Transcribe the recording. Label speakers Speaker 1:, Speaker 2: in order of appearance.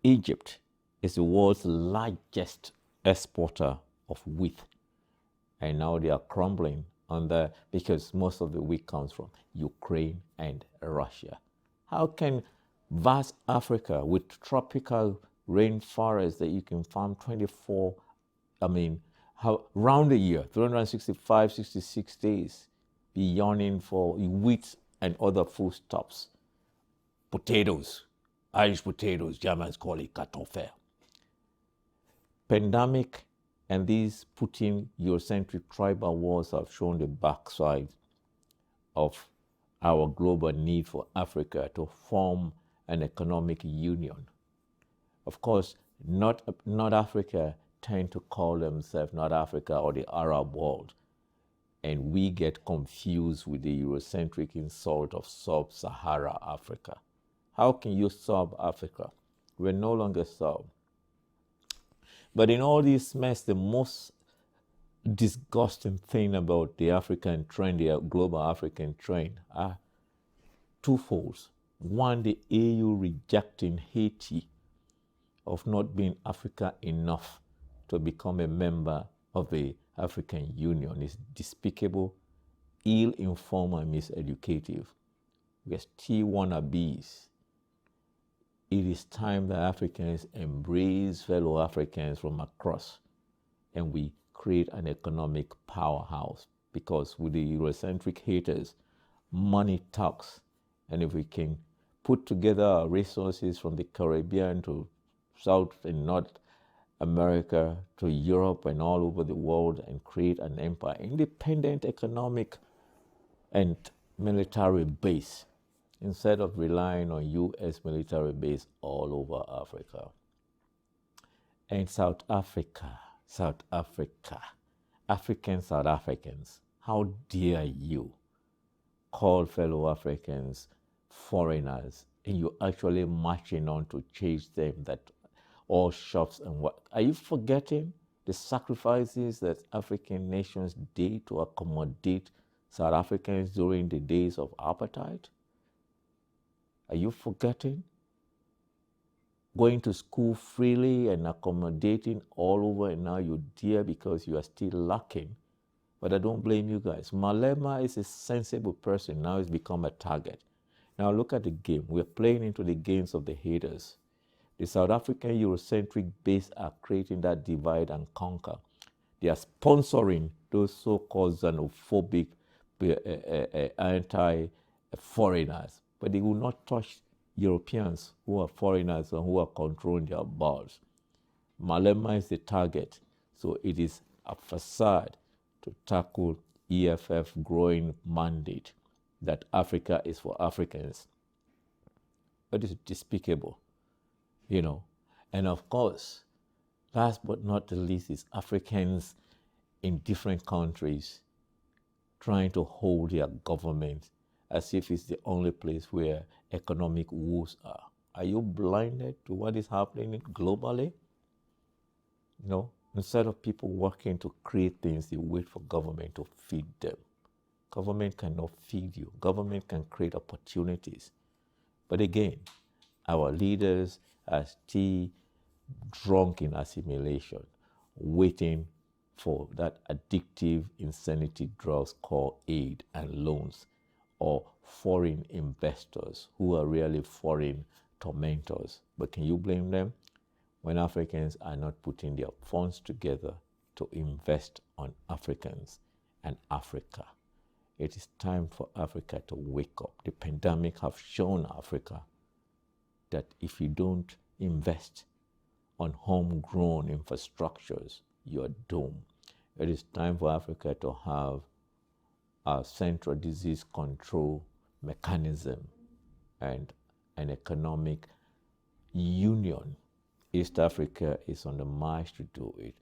Speaker 1: Egypt is the world's largest exporter of wheat, and now they are crumbling under because most of the wheat comes from Ukraine and Russia. How can vast Africa with tropical rainforests that you can farm 24, I mean, how round the year, 365, 66 days, be yearning for wheat and other foodstuffs, potatoes, Irish potatoes, Germans call it Kartoffel. Pandemic and these Putin Eurocentric tribal wars have shown the backside of our global need for Africa to form an economic union. Of course, not Africa tend to call themselves North Africa or the Arab world, and we get confused with the Eurocentric insult of sub-Sahara Africa. How can you solve Africa? We're no longer solved. But in all this mess, the most disgusting thing about the African trend, the global African trend, are twofold. One, the AU rejecting Haiti of not being Africa enough to become a member of the African Union is despicable, ill-informed, and miseducative. We're still wannabes. It is time that Africans embrace fellow Africans from across and we create an economic powerhouse, because with the Eurocentric haters, money talks. And if we can put together our resources from the Caribbean to South and North America to Europe and all over the world and create an empire, independent economic and military base, instead of relying on U.S. military base all over Africa. And South Africa, African South Africans, how dare you call fellow Africans foreigners, and you're actually marching on to change them that all shops and what? Are you forgetting the sacrifices that African nations did to accommodate South Africans during the days of apartheid? Are you forgetting? Going to school freely and accommodating all over, and now you're there because you are still lacking. But I don't blame you guys. Malema is a sensible person. Now he's become a target. Now look at the game. We're playing into the games of the haters. The South African Eurocentric base are creating that divide and conquer. They are sponsoring those so-called xenophobic anti-foreigners, but they will not touch Europeans who are foreigners and who are controlling their borders. Malema is the target, so it is a facade to tackle EFF growing mandate that Africa is for Africans. But it's despicable, you know. And of course, last but not the least is Africans in different countries trying to hold their government as if it's the only place where economic woes are. Are you blinded to what is happening globally? No. Instead of people working to create things, they wait for government to feed them. Government cannot feed you. Government can create opportunities. But again, our leaders are still drunk in assimilation, waiting for that addictive insanity drugs called aid and loans, or foreign investors who are really foreign tormentors. But can you blame them when Africans are not putting their funds together to invest on Africans and Africa? It is time for Africa to wake up. The pandemic have shown Africa that if you don't invest on homegrown infrastructures, you are doomed. It is time for Africa to have a central disease control mechanism and an economic union. East Africa is on the march to do it.